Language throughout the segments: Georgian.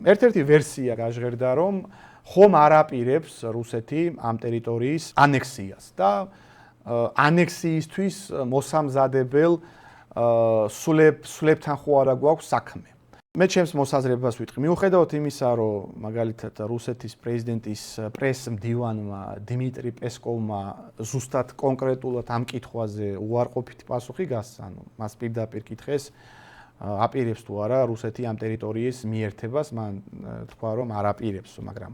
ერთ-ერთი ვერსია გაჟღერდა, რომ ხომ არ აპირებს რუსეთი ამ ტერიტორიის ანექსიას და ანექსიისთვის მოსამზადებელ სულებთან ხო არა გვაქვს საქმე. მე ჩემს მოსაზრებას ვიტყვი. მიუხედავად იმისა, რომ მაგალითად რუსეთის პრეზიდენტის პრეს-მდივანმა დიმიტრი პესკოვმა ზუსტად კონკრეტულად ამ კითხვაზე უარყოფითი პასუხი გასცა, ანუ მას პირდაპირ კითხეს აპირებს თუ არა რუსეთი ამ ტერიტორიის მიერთებას, მან თქვა რომ არ აპირებს, მაგრამ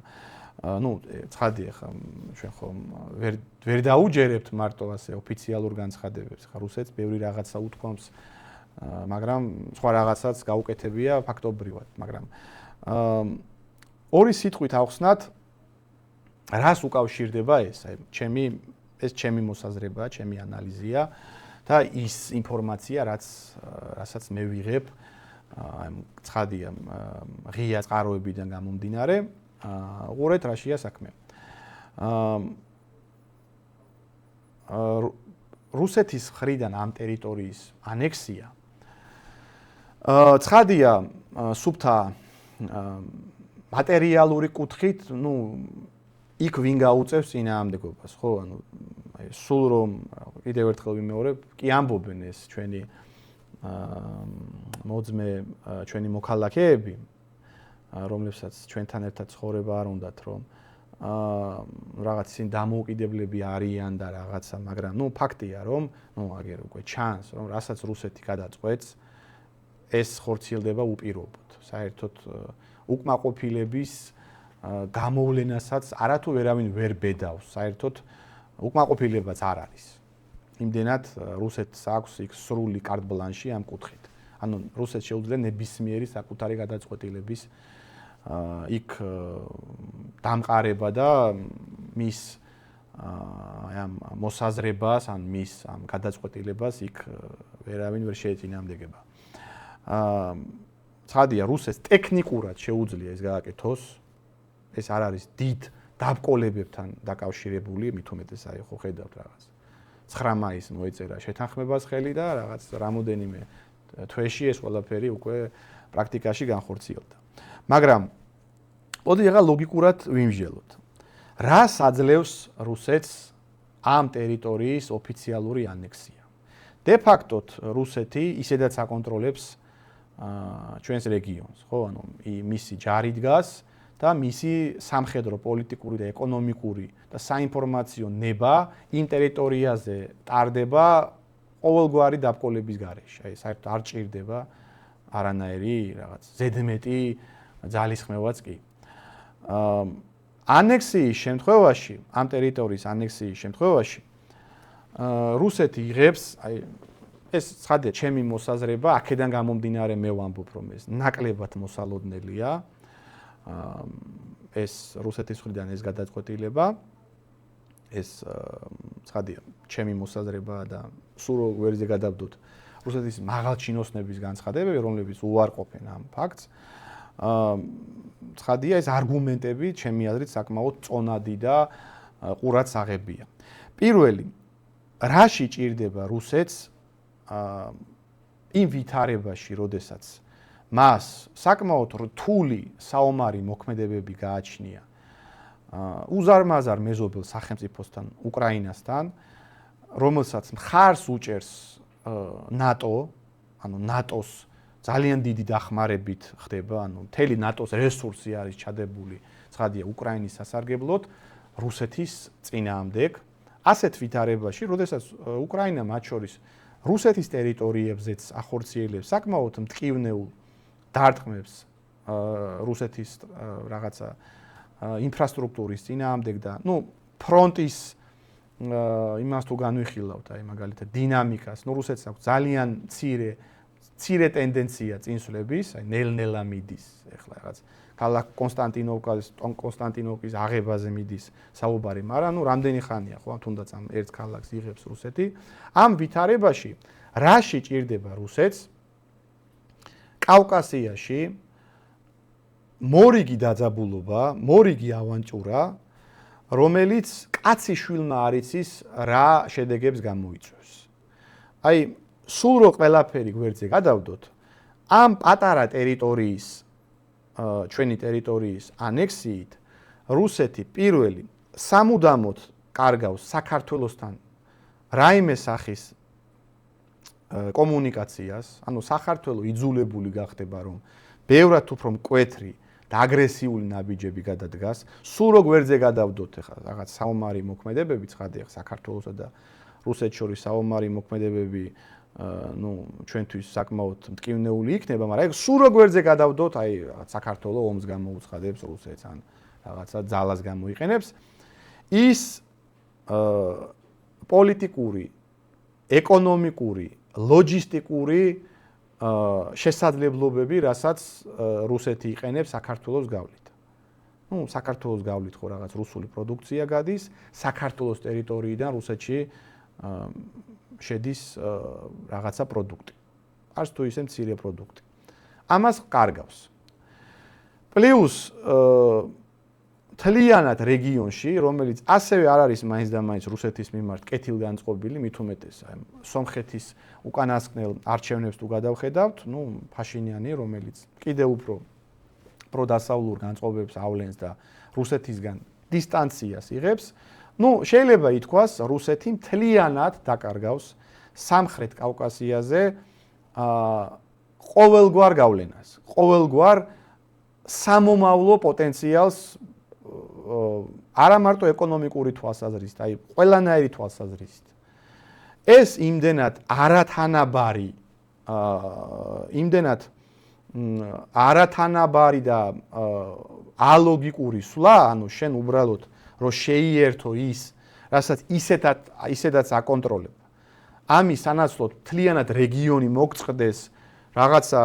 ცხადია ხა ჩვენ ხომ ვერ დაუჯერებთ მარტო ასე ოფიციალურ განცხადებებს, ხა რუსეთს ბევრი რაღაცა უთქვამს, მაგრამ სხვა რაღაცაც გაუკეთებია ფაქტობრივად, მაგრამ ორი სიტყვით ავხსნათ, რას უკავშირდება ეს, ეს ჩემი მოსაზრებაა, ჩემი ანალიზია და ის ინფორმაცია, რასაც მე ვიღებ, ცხადია ღია წყაროებიდან გამომდინარე, უყურეთ რაშია საქმე. რუსეთის მხრიდან ამ ტერიტორიის ანექსია ცხადია სუფთა მატერიალური კუთხით, იქ ვინ გაუწევს წინააღმდეგობას, ხო, ანუ სულ რომ კიდევ ერთხელ ვიმეორებ, კი ამბობენ ეს ჩვენი მოძმე ჩვენი მოქალაქეები, რომლებსაც ჩვენთან ერთად ცხოვრება არ უნდათ, რომ რაღაც ისინი დამოუკიდებლები არიან და რაღაცა, მაგრამ ფაქტია, რომ აგერ უკვე ჩანს, რომ რასაც რუსეთი გადაწყვეტს, ეს ხორციელდება უპირობოდ. საერთოდ უკმაყოფილების გამოვლენასაც არათუ ვერავინ ვერ ბედავს, საერთოდ უკმაყოფილებაც არ არის. იმდენად რუსეთს აქვს იქ სრული კარტ ბლანში ამ კუთხით. ანუ რუსეთს შეუძლია ნებისმიერი საკუთარი გადაწყვეტილების იქ დამყარება და მის ამ მოსაზრებას, ან მის ამ გადაწყვეტილებას იქ ვერავინ ვერ შეეწინააღმდეგება. ცხადია, რუსეთს ტექნიკურად შეუძლია ეს გააკეთოს. ეს არ არის დიდ დაბკოლებებთან დაკავშირებული, მით უმეტეს აი ხო ხედავთ რაღაც. 9 მაისს მოეწერა შეთანხმებას ხელი და რაღაც რამოდენიმე თვეში ეს ყველაფერი უკვე პრაქტიკაში განხორციელდა. მაგრამ მოდი ახლა ლოგიკურად ვიმსჯელოთ. რას აძლევს რუსეთს ამ ტერიტორიის ოფიციალური ანექსია? De facto რუსეთი ისედაც აკონტროლებს ჩვენს რეგიონს, ხო? ანუ მისი ჯარი დგას და მისი სამხედრო, პოლიტიკური და ეკონომიკური და საინფორმაციო ნება იმ ტერიტორიაზე ტარდება ყოველგვარი დაბკოლების გარეშე. აი საერთოდ არ ჭირდება არანაირი რაღაც ზედმეტი ძალისხმევაც კი. ანექსიის შემთხვევაში, ამ ტერიტორიის ანექსიის შემთხვევაში რუსეთი იღებს, აი ეს ცხადია ჩემი მოსაზრება, აქედან გამომდინარე მე ვამბობ, რომ ეს ნაკლებად მოსალოდნელია. ეს რუსეთის მხრიდან ეს გადაწყვეტილება, ეს ცხადია ჩემი მოსაზრება და სულ ვერზე გადავდოთ რუსეთის მაღალჩინოსნების განცხადებები, რომლებიც უარყოფენ ამ ფაქტს. ცხადია ეს არგუმენტები ჩემი აზრით საკმაოდ წონადი და ყურადსაღებია. პირველი, რაში ჭირდება რუსეთს იმ ვითარებაში, როდესაც მას საკმაოდ რთული საომარი მოქმედებები გააჩნია უზარმაზარ მეზობელ სახელმწიფოსთან, უკრაინასთან, რომელსაც მხარს უჭერს ნატო, ანუ ნატოს ძალიან დიდი დახმარებით ხდება, ანუ მთელი ნატოს რესურსი არის ჩადებული, ცხადია, უკრაინის სასარგებლოდ, რუსეთის წინააღმდეგ. ასეთ ვითარებაში, როდესაც უკრაინა მათ შორის რუსეთის ტერიტორიებზეც ახორციელებს საკმაოდ მტკივნეულ დარტყმებს რუსეთის რაღაცა ინფრასტრუქტურის წინააღმდეგ და ფრონტის იმას თუ განვიხილავთ, აი მაგალითად დინამიკას, რუსეთს აქვს ძალიან მცირე ტენდენცია წინსვლების, აი ნელ-ნელა მიდის, ეხლა რაღაც ქალაქ კონსტანტინოვკის აღებაზე მიდის საუბარი, მაგრამ რამდენი ხანია, ხო, თუნდაც ამ ერთ ქალაქს იღებს რუსეთი. ამ ვითარებაში რაში ჭირდება რუსეთს? კავკასიაში მორიგი დაძაბულობა, მორიგი ავანტურა, რომელიც კაცი შვილმა არ იცის რა შედეგებს გამოიწვევს. აი, სულ რო ყველაფერი გვერდზე გადავდოთ, ამ პატარა ტერიტორიის ჩვენი ტერიტორიის ანექსიით რუსეთი პირველი სამუდამოდ კარგავს საქართველოსთან რაიმე სახის კომუნიკაციას, ანუ საქართველო იძულებული გახდება, რომ ბევრად უფრო მკვეთრი და აგრესიული ნაბიჯები გადადგას, სულ რო გვერდზე გადავდოთ ახლა რაღაც საომარი მოქმედებები, ცხადია საქართველოსა და რუსეთს შორის საომარი მოქმედებები ჩვენთვის საკმაოდ მტკივნეული იქნება, მაგრამ ეგ სულ რო გვერდზე გადავდოთ, აი საქართველო ომს გამოუცხადებს რუსეთს ან რაღაცა ძალას გამოიყენებს, ის პოლიტიკური, ეკონომიკური, ლოჯისტიკური შესაძლებლობები, რასაც რუსეთი იყენებს საქართველოს გავლით. საქართველოს გავლით ხო რაღაც რუსული პროდუქცია გადის, საქართველოს ტერიტორიიდან რუსეთში შედის რაღაცა პროდუქტი. არც თუ ისე მცირე პროდუქტი. ამას კარგავს. პლუს თლიანად რეგიონში, რომელიც ასევე არ არის მაინც და მაინც რუსეთის მიმართ კეთილგანწყობილი, მით უმეტეს სომხეთის უკანასკნელ არჩევნებს თუ გადავხედავთ, ფაშინიანი, რომელიც კიდევ უფრო პროდასავლურ განწყობებს ავლენს და რუსეთისგან დისტანციას იღებს, შეიძლება ითქვას, რუსეთი მთლიანად დაკარგავს სამხრეთ კავკასიაზე ყოველგვარ გავლენას, ყოველგვარ სამომავლო პოტენციალს არა მარტო ეკონომიკური თვალსაზრისით, აი ყველანაირი თვალსაზრისით. ეს იმდენად არათანაბარი და ალოგიკური სვლა, ანუ შენ უბრალოდ რომ შეიერთო ის, რასაც ისედაც აკონტროლებ. ამის სანაცვლოდ მთლიანად რეგიონი მოგწყდეს, რაღაცა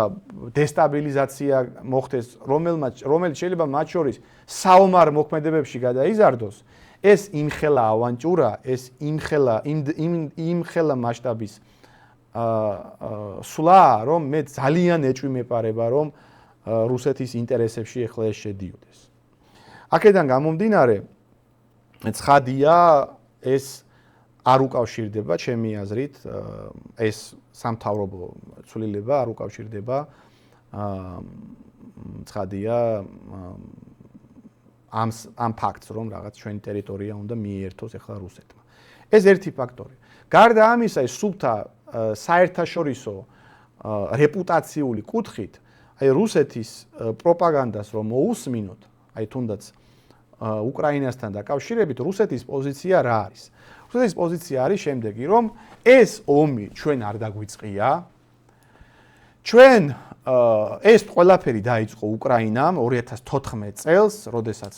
დესტაბილიზაცია მოხდეს, რომელიც შეიძლება მათ შორის საომარ მოქმედებებში გადაიზარდოს, ეს იმხელა ავანტურა, ეს იმხელა მასშტაბის სვლა, რომ მე ძალიან ეჭვი მეპარება, რომ რუსეთის ინტერესებში ეხლა ეს შედიოდეს. აქედან გამომდინარე, ცხადია, ეს არ უკავშირდება ჩემი აზრით, ეს სამთავრობო ცვლილება არ უკავშირდება ცხადია ამ ფაქტს, რომ რაღაც ჩვენი ტერიტორია უნდა მიერთოს ახლა რუსეთმა. ეს ერთი ფაქტორი. გარდა ამისა, ეს სუფთა საერთაშორისო რეპუტაციული კუთხით, აი რუსეთის პროპაგანდას რომ მოусმინოთ, აი თუნდაც უკრაინასთან დაკავშირებით, რუსეთის პოზიცია რა არის? რუსეთის პოზიცია არის შემდეგი, რომ ეს ომი ჩვენ არ დაგვიწყია. ჩვენ ეს ყველაფერი დაიწყო უკრაინამ 2014 წელს, როდესაც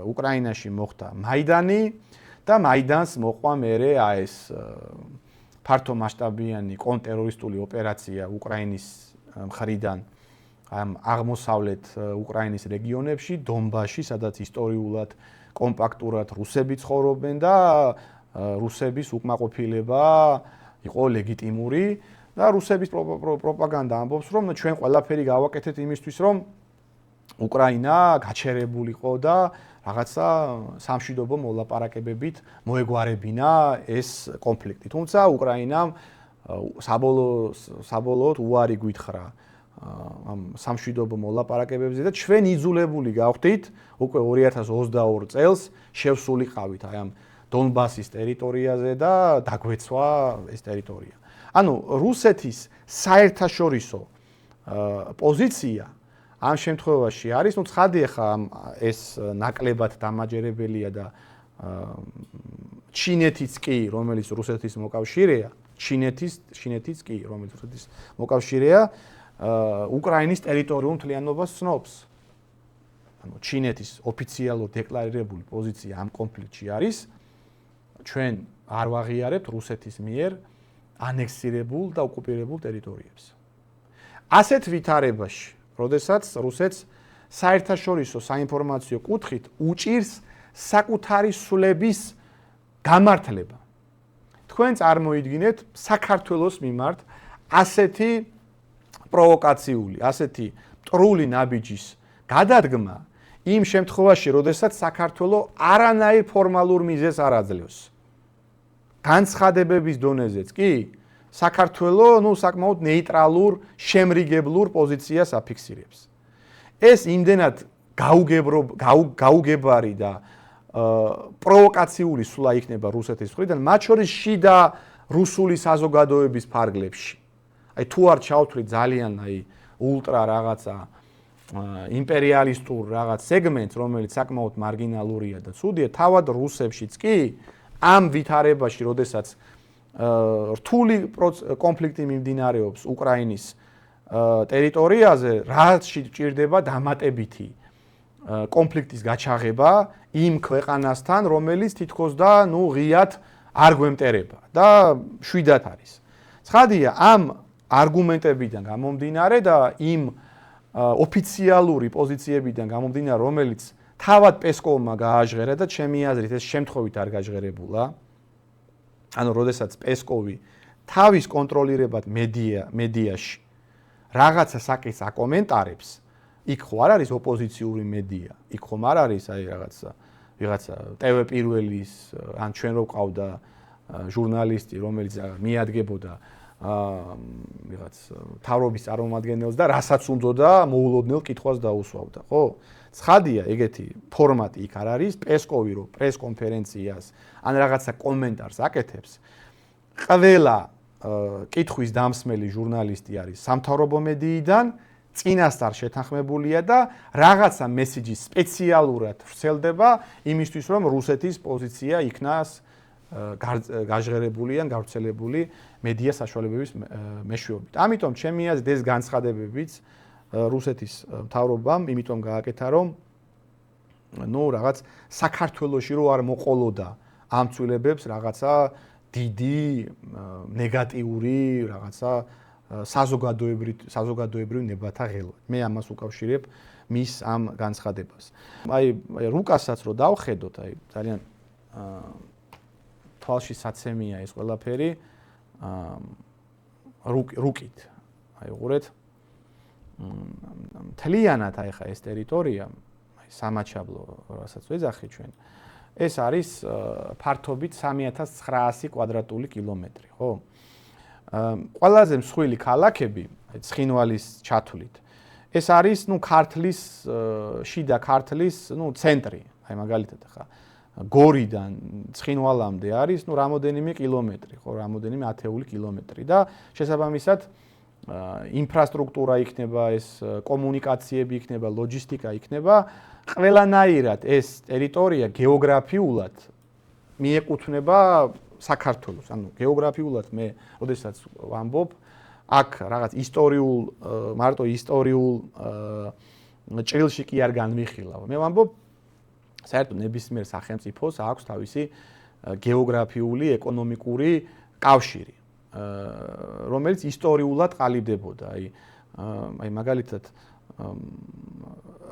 უკრაინაში მოხდა მაიდანი და მაიდანს მოყვა მერე ეს ფართო მასშტაბიანი კონტრტერორისტული ოპერაცია უკრაინის მხრიდან ამ აღმოსავლეთ უკრაინის რეგიონებში, დონბასში, სადაც ისტორიულად კომპაქტურად რუსები ცხოვრობენ და რუსების უკმაყოფილება იყო ლეგიტიმური და რუსების პროპაგანდა ამბობს, რომ ჩვენ ყველაფერი გავაკეთეთ იმისთვის, რომ უკრაინა გაჩერებულიყო და რაღაცა სამშვიდობო მოლაპარაკებებით მოეგვარებინა ეს კონფლიქტი. თუმცა უკრაინამ საბოლოოდ უარი გვითხრა ამ სამშვიდობო მოლაპარაკებებზე და ჩვენ იძულებული გავხდით უკვე 2022 წელს შევსულიყავით აი ამ დონბასის ტერიტორიაზე და დაგვეცვა ეს ტერიტორია. ანუ რუსეთის საერთაშორისო პოზიცია ამ შემთხვევაში არის, ცხადია ხა ეს ნაკლებად დამაჯერებელია და ჩინეთიც კი, რომელიც რუსეთის მოკავშირეა, ჩინეთიც კი, რომელიც რუსეთის მოკავშირეა, უკრაინის ტერიტორიულ მთლიანობას ცნობს. ანუ ჩინეთის ოფიციალურად დეკლარირებული პოზიცია ამ კონფლიქტში არის, ჩვენ არ ვაღიარებთ რუსეთის მიერ ანექსირებულ და ოკუპირებულ ტერიტორიებს. ასეთ ვითარებაში, როდესაც რუსეთს საერთაშორისო საინფორმაციო კუთხით უჭირს საკუთარი სულების გამართლება. თქვენ წარმოიდგინეთ საქართველოს მიმართ ასეთი პროვოკაციული, ასეთი მტრული ნაბიჯის გადადგმა იმ შემთხვევაში, როდესაც საქართველო არანაირ ფორმალურ მიზეზს არ აძლევს. განცხადებების დონეზეც კი საქართველო, საკმაოდ ნეიტრალურ, შემრიგებლურ პოზიციას აფიქსირებს. ეს იმდენად გაუგებარი და პროვოკაციული სულა იქნება რუსეთის მხრიდან, მათ შორის შიდა რუსული საზოგადოების ფარგლებში. აი თუ არ ჩავთვლით ძალიან ულტრა რაღაცა იმპერიალისტურ რაღაც სეგმენტს, რომელიც საკმაოდ მარგინალურია და ცუდია, თავად რუსებშიც კი ამ ვითარებაში, როდესაც რთული კონფლიქტი მიმდინარეობს უკრაინის ტერიტორიაზე, რაც ჭირდება დამატებითი კონფლიქტის გაჩაღება იმ ქვეყანასთან, რომელიც თითქოს და ღიად არ გვემტერება და შვიდად არის. ცხადია, ამ არგუმენტებიდან გამომდინარე და იმ ოფიციალური პოზიციებიდან გამომდინარე, რომელიც თავად პესკოვმა გააჟღერა და ჩემი აზრით ეს შემთხვევით არ გაჟღერებულა. ანუ როდესაც პესკოვი თავის კონტროლირებად მედიაში რაღაცა საკითხს აკომენტარებს, იქ ხო არ არის ოპოზიციური მედია, იქ ხომ არ არის ვიღაცა TV პირველის ან ჩვენ რო ყავდა ჟურნალისტი, რომელიც მიადგებოდა ვიღაც თავრობის წარმომადგენელს და რასაც უნდოდა მოულოდნელ კითხვას დაუსვავდა, ხო? ცხადია, ეგეთი ფორმატი იქ არ არის, პესკოვი რო პრეს კონფერენციას ან რაღაცა კომენტარს აკეთებს, ყველა კითხვის დამსმელი ჟურნალისტი არის სამთავრობო მედიიდან, წინასწარ შეთანხმებულია და რაღაცა მესიჯი სპეციალურად ვრცელდება იმისთვის, რომ რუსეთის პოზიცია იქნას გაჟღერებული ან გავრცელებული მედია საშუალებების მეშვეობით. ამიტომ ჩემი აზრით ეს განცხადებებიც რუსეთის მთავრობამ იმიტომ გააკეთა, რომ რაღაც საქართველოში რო არ მოყოლოდა ამ ცვლილებებს რაღაცა დიდი ნეგატიური რაღაცა საზოგადოებრივ ნებათა ღელვა. მე ამას უკავშირებ მის ამ განცხადებას. აი რუკასაც რო დავხედოთ, აი ძალიან თვალში საცემია ეს ყველაფერი რუკით. აი უყურეთ მთლიანად აი ხა ეს ტერიტორია, აი სამაჩაბლო, რასაც ვეძახი ჩვენ, ეს არის ფართობით 3900 კვადრატული კილომეტრი, ხო? ყველაზე მსხვილი ქალაქები, ცხინვალის ჩათვლით, ეს არის, ქართლის, შიდა ქართლის, ცენტრი, აი მაგალითად ხა გორიდან ცხინვალამდე არის, რამოდენიმე კილომეტრი, ხო, რამოდენიმე ათეული კილომეტრი და შესაბამისად ინფრასტრუქტურა იქნება, ეს კომუნიკაციები იქნება, ლოჯისტიკა იქნება, ყველანაირად ეს ტერიტორია გეოგრაფიულად მიეკუთვნება საქართველოს. ანუ გეოგრაფიულად მე, როდესაც ვამბობ, აქ რაღაც მარტო ისტორიულ ჭრილში კი არ განვიხილავ. მე ვამბობ, საერთოდ ნებისმიერ სახელმწიფოს აქვს თავისი გეოგრაფიული, ეკონომიკური კავშირი, რომელიც ისტორიულად ყალიბდებოდა. აი მაგალითად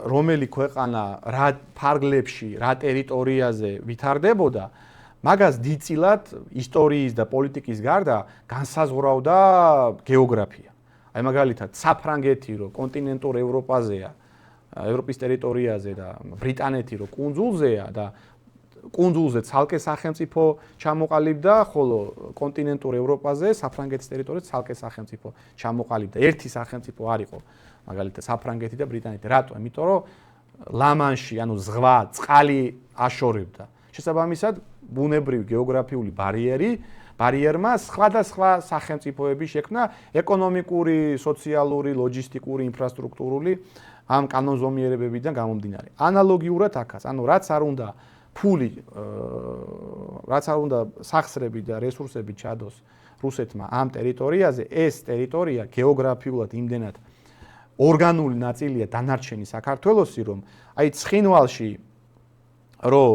რომელი ქვეყანა რა ფარგლებში, რა ტერიტორიაზე ვითარდებოდა, მაგას დიდწილად ისტორიის და პოლიტიკის გარდა განსაზღვრავდა გეოგრაფია. აი მაგალითად საფრანგეთი რო კონტინენტურ ევროპაზეა, ევროპის ტერიტორიაზე და ბრიტანეთი რო კუნძულზეა და კუნძულზე ცალკე სახელმწიფო ჩამოყალიბდა, ხოლო კონტინენტურ ევროპაზე საფრანგეთის ტერიტორიაზე ცალკე სახელმწიფო ჩამოყალიბდა. ერთი სახელმწიფო არ იყო, მაგალითად საფრანგეთი და ბრიტანეთი. რატო? იმიტომ რომ ლა-მანში, ანუ ზღვა, წყალი აშორებდა. შესაბამისად, ბუნებრივი გეოგრაფიული ბარიერმა სხვადასხვა სახელმწიფოები შექმნა ეკონომიკური, სოციალური, ლოჯისტიკური, ინფრასტრუქტურული ამ კანონზომიერებებიდან გამომდინარე. ანალოგიურად აქაც, ანუ რაც არ უნდა ფული, რაც არ უნდა სახსრები და რესურსები ჩადოს რუსეთმა ამ ტერიტორიაზე, ეს ტერიტორია გეოგრაფიულად იმდენად ორგანული ნაწილია დანარჩენი საქართველოსი, რომ აი ცხინვალში რო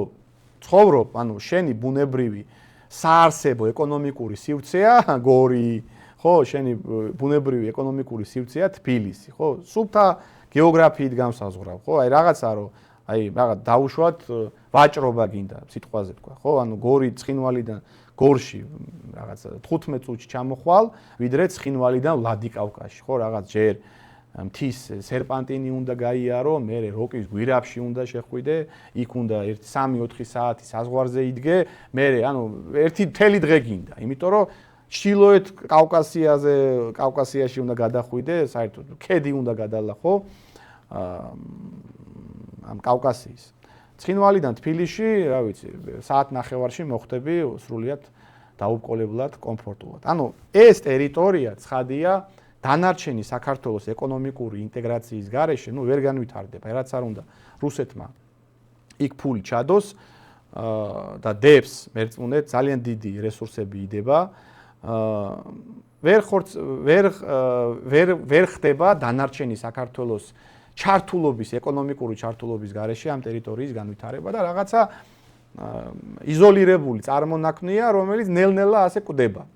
ცხოვრობ, ანუ შენი ბუნებრივი საარსებო ეკონომიკური სივრცეა გორი, ხო, შენი ბუნებრივი ეკონომიკური სივრცეა თბილისი, ხო? სუფთა გეოგრაფიით განსაზღვრავ, ხო? აი რაღაცა რომ აი რაღაც დაუშვათ ვაჭრობა გინდა სიტყვაზე თქვა, ხო? ანუ გორი ცხინვალიდან გორში რაღაც 15 წუთში ჩამოხვალ, ვიდრე ცხინვალიდან ვლადიკავკაზში, ხო? რაღაც ჯერ მთის სერპანტინი უნდა გაიარო, მერე როკის გვირაბში უნდა შეხვიდე, იქ უნდა 3-4 საათი საზღვარზე იდგე, მერე ანუ ერთი მთელი დღე გინდა, იმიტომ რომ ჩრდილოეთ კავკასიაში უნდა გადახვიდე, საერთოდ ქედი უნდა გადალახო ამ კავკასიის. ცხინვალიდან თბილისში, რა ვიცი, საათ ნახევარში მოხვდები სრულიად დაუბრკოლებლად, კომფორტულად. ანუ ეს ტერიტორია ცხადია დანარჩენი საქართველოს ეკონომიკური ინტეგრაციის გარეშე, ვერ განვითარდება, რაც არ უნდა რუსეთმა იქ ფული ჩადოს და დებს მერწმუნეთ ძალიან დიდი რესურსები იდება. ვერ ხდება დანარჩენი საქართველოს ჩართულობის, ეკონომიკური ჩართულობის გარეშე ამ ტერიტორიის განვითარება და რაღაცა იზოლირებული წარმონაქმნია, რომელიც ნელ-ნელა ასე კვდება.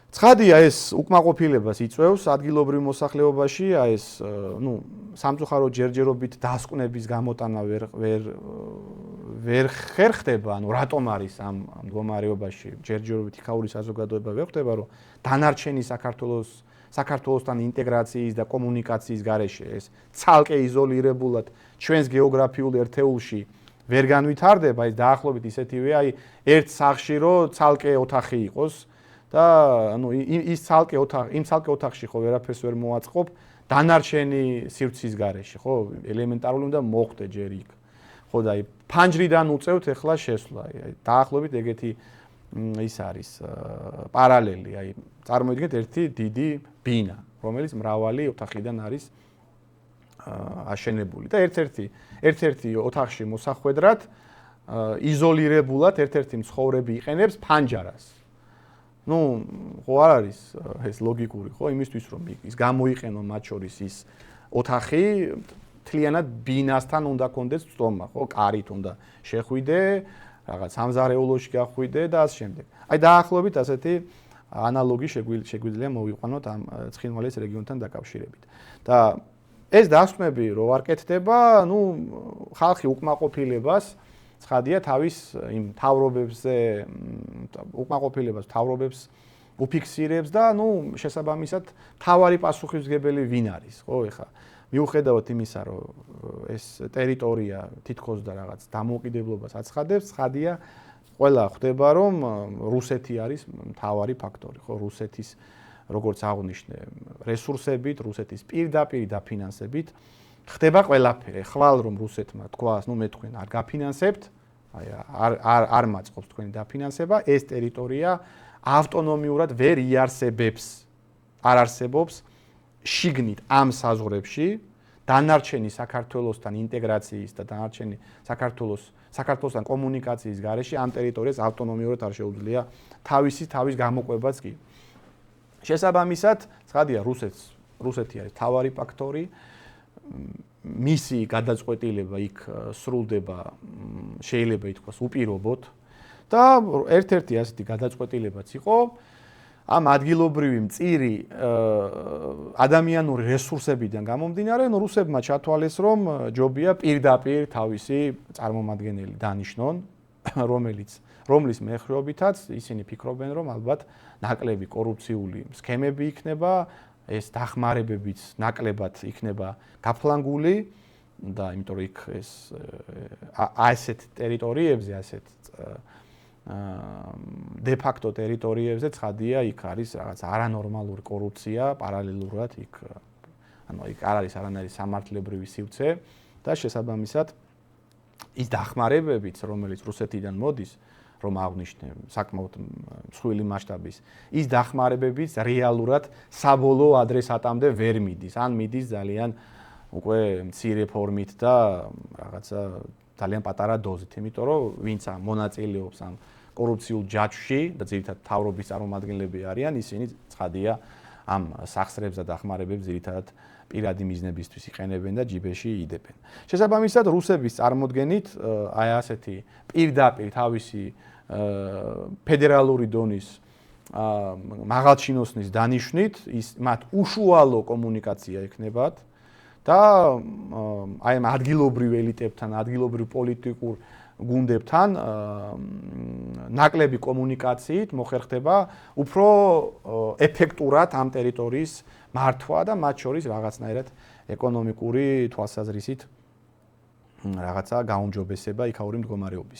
ცხადია ეს უკმაყოფილებას იწვევს ადგილობრივ მოსახლეობაში, ეს სამწუხაროდ ჯერჯერობით დასკვნების გამოტანა ვერ ხერხდება, რატომ არის ამ მდგომარეობაში ჯერჯერობით იქაური საზოგადოება ვერ ხდება, რომ დანარჩენი საქართველოსთან ინტეგრაციის და კომუნიკაციის გარეშე ეს ცალკე იზოლირებულად ჩვენს გეოგრაფიულ ერთეულში ვერ განვითარდება, ეს დაახლოებით ისეთივეა, ერთ სახლში რომ ცალკე ოთახი იყოს და ის ცალკე ოთახში ხო ვერაფერს ვერ მოაწყობ დანარჩენი სივრცის გარეშე, ხო, ელემენტარული უნდა მოხდე ჯერ იქ. ხო და ფანჯრიდან უწევთ ახლა შესვლა, დაახლოებით ეგეთი ის არის პარალელი, წარმოიდგინეთ ერთი დიდი ბინა, რომელიც მრავალი ოთახიდან არის აშენებული და ერთ-ერთი ოთახში მოსახვედრად იზოლირებულად ერთ-ერთი მცხოვრები იყენებს ფანჯარას. ხო არ არის ეს ლოგიკური, ხო, იმისთვის რომ ის გამოიყენო მათ შორის ის ოთახი მთლიანად ბინასთან უნდა კონდეს წტომა, ხო, კარით უნდა შეხვიდე, რაღაც სამზარეულოში გახვიდე და ასე შემდეგ. დაახლოებით ასეთი ანალოგი შეგვიძლია მოვიყვანოთ ამ ცხინვალის რეგიონთან დაკავშირებით. და ეს დასკვნები რო არ კეთდება, ხალხი უკმაყოფილებას ცხადია თავის იმ თავრობებს უფიქსირებს და შესაბამისად თავარი პასუხისმგებელი ვინ არის, ხო, ეხლა მიუხედავად იმისა, რომ ეს ტერიტორია თითქოს და რაღაც დამოუკიდებლობას აცხადებს, ცხადია ყველა ხვდება, რომ რუსეთი არის მთავარი ფაქტორი, ხო, რუსეთის როგორც აღვნიშნე რესურსებით, რუსეთის პირდაპირ დაფინანსებით ხდება ყველაფერი. ხვალ რომ რუსეთმა თქვას, მე თქვენ არ გაფინანსებთ, არ მაწყობს თქვენი დაფინანსება, ეს ტერიტორია ავტონომიურად ვერ იარსებებს, არ არსებობს შიგნით ამ საზღვრებში დანარჩენი საქართველოსთან ინტეგრაციის და დანარჩენი საქართველოსთან კომუნიკაციის გარეშე ამ ტერიტორიას ავტონომიურად არ შეუძლია თავის გამოყვებაც კი. შესაბამისად, ცხადია რუსეთი არის მთავარი ფაქტორი, მისი გადაწყვეტილება იქ სრულდება შეიძლება ითქვას უპირობოდ და ერთ-ერთი ასეთი გადაწყვეტილებაც იყო ამ ადგილობრივი მწირი ადამიანური რესურსებიდან გამომდინარე, რუსებმა ჩათვალეს, რომ ჯობია პირდაპირ თავისი წარმომადგენელი დანიშნონ, რომლის მეხრეობითაც ისინი ფიქრობენ, რომ ალბათ ნაკლები კორუფციული სქემები იქნება, ეს დახმარებებიც ნაკლებად იქნება გაფლანგული და იმიტომ რომ იქ ეს ასეთ ტერიტორიებზე, ასეთ დე-ფაქტო ტერიტორიებზე ცხადია იქ არის რაღაც არანორმალური კორუფცია პარალელურად იქ იქ არ არის არანაირი სამართლებრივი სივრცე და შესაბამისად ის დახმარებებიც რომელიც რუსეთიდან მოდის რომ აღვნიშნე საკმაოდ მსხვილი მასშტაბის ის დახმარებებიც რეალურად საბოლოო ადრესატამდე ვერ მიდის ან მიდის ძალიან უკვე მცირე ფორმით და რაღაცა ძალიან პატარა დოზით იმიტომ რომ ვინც მონაწილეობს ამ კორუფციულ ჯაჭვში და ძირითადად თავრობის წარმომადგენლები არიან ისინი ცხადია ამ სახსრებს და დახმარებებს ძირითადად პირადი მიზნებისთვის იყენებენ და ჯიბეში იდებენ. შესაბამისად რუსების წარმოდგენით აი ასეთი პირდაპირ თავისი ფედერალური დონის მაღალჩინოსნის დანიშვნით ის მათ უშუალო კომუნიკაცია ექნებათ და აი ამ ადგილობრივ ელიტებთან, ადგილობრივ პოლიტიკურ გუნდებთან ნაკლები კომუნიკაციით მოხერხდება უფრო ეფექტურად ამ ტერიტორიის მართვა და მათ შორის რაღაცნაირად ეკონომიკური თვალსაზრისით რაღაცა გაუმჯობესება იქაური მდგომარეობის.